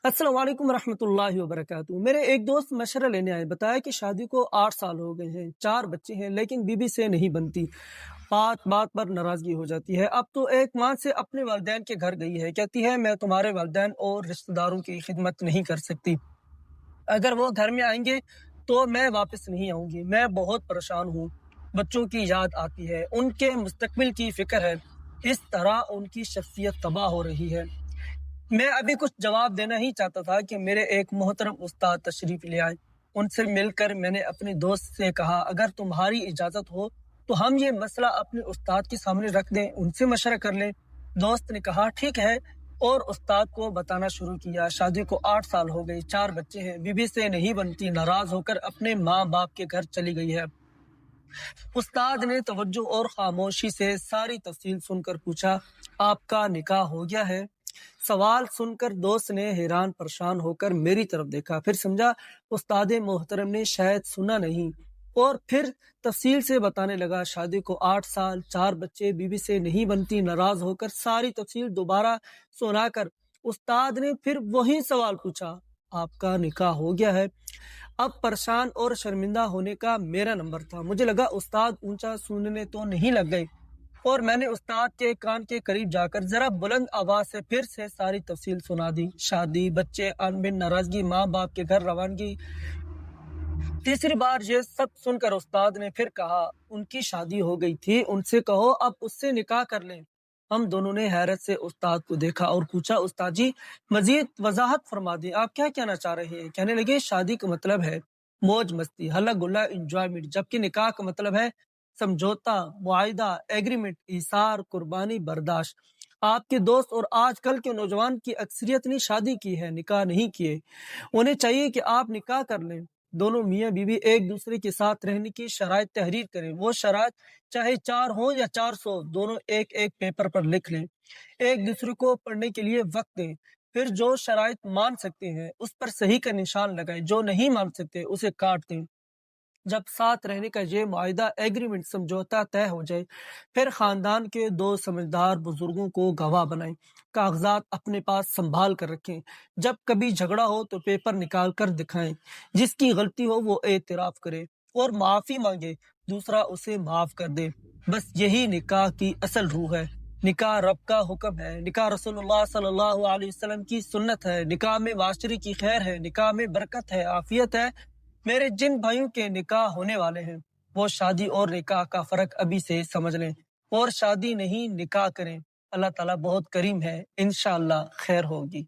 अस्सलाम वालेकुम रहमतुल्लाहि व बरकातहू। मेरे एक दोस्त मशवरा लेने आए, बताया कि शादी को 8 साल हो गए हैं, 4 बच्चे हैं, लेकिन बीबी से नहीं बनती। बात बात पर नाराजगी हो जाती है। अब तो एक माँ से अपने वालिदैन के घर गई है, कहती है मैं तुम्हारे वालिदैन और रिश्तेदारों की खिदमत नहीं कर सकती। अगर वो घर में आएंगे तो मैं वापस नहीं आऊंगी। मैं बहुत परेशान हूँ। बच्चों की याद आती है, उनके मुस्तकबिल की फिक्र है। इस तरह उनकी शख्सियत तबाह हो रही है। मैं अभी कुछ जवाब देना ही चाहता था कि मेरे एक मोहतरम उस्ताद तशरीफ ले आए। उनसे मिलकर मैंने अपने दोस्त से कहा, अगर तुम्हारी इजाज़त हो तो हम ये मसला अपने उस्ताद के सामने रख दें, उनसे मशवरा कर लें। दोस्त ने कहा ठीक है, और उस्ताद को बताना शुरू किया। शादी को 8 साल हो गए, 4 बच्चे हैं, बीबी से नहीं बनती, नाराज होकर अपने माँ बाप के घर चली गई है। उस्ताद ने तवज्जो और खामोशी से सारी तफसील सुनकर पूछा, आपका निकाह हो गया है? सवाल सुनकर दोस्त ने हैरान परेशान होकर मेरी तरफ देखा, फिर समझा उस्ताद मोहतरम ने शायद सुना नहीं, और फिर तफसील से बताने लगा। शादी को 8 साल, 4 बच्चे, बीवी से नहीं बनती, नाराज होकर सारी तफसील दोबारा सुनाकर उस्ताद ने फिर वही सवाल पूछा, आपका निकाह हो गया है? अब परेशान और शर्मिंदा होने का मेरा नंबर था। मुझे लगा उस्ताद ऊंचा सुनने तो नहीं लग गए, और मैंने उस्ताद के कान के करीब जाकर जरा बुलंद आवाज से फिर से सारी तफसील सुना दी। शादी, बच्चे, अनबिन नाराजगी, माँ बाप के घर रवानगी। तीसरी बार ये सब सुनकर उस्ताद ने फिर कहा, उनकी शादी हो गई थी, उनसे कहो अब उससे निकाह कर लें। हम दोनों ने हैरत से उस्ताद को देखा और पूछा, उस्ताद जी मजीद वजाहत फरमा दी, आप क्या कहना चाह रहे हैं? कहने लगे, शादी का मतलब है मौज मस्ती, हल्ला गुल्ला, इंजॉयमेंट, जबकि निकाह का मतलब है समझौता, मुआहिदा, एग्रीमेंट, इसार, कुर्बानी, बर्दाश्त। आपके दोस्त और आजकल के नौजवान की अक्सरियत ने शादी की है, निकाह नहीं किए। उन्हें चाहिए कि आप निकाह कर लें। दोनों मियाँ बीवी एक दूसरे के साथ रहने की शराइत तहरीर करें। वो शराइत चाहे 4 हो या 400, दोनों एक एक पेपर पर लिख लें। एक दूसरे को पढ़ने के लिए वक्त दें। फिर जो शराइत मान सकते हैं उस पर सही का निशान लगाएं, जो नहीं मान सकते उसे काट दें। जब साथ रहने का ये मुआहिदा, एग्रीमेंट, समझौता तय हो जाए, फिर खानदान के 2 समझदार बुजुर्गों को गवाह बनाएं। कागजात अपने पास संभाल कर रखें। जब कभी झगड़ा हो तो पेपर निकाल कर दिखाएं। जिसकी गलती हो वो एतराफ करे और माफी मांगे, दूसरा उसे माफ कर दे। बस यही निकाह की असल रूह है। निकाह रब का हुक्म है। निकाह रसूलुल्लाह सल्लल्लाहु अलैहि वसल्लम की सुन्नत है। निकाह में माशरे की खैर है। निकाह में बरकत है, आफियत है। मेरे जिन भाइयों के निकाह होने वाले हैं, वो शादी और निकाह का फर्क अभी से समझ लें, और शादी नहीं निकाह करें। अल्लाह ताला बहुत करीम है, इंशाअल्लाह खैर होगी।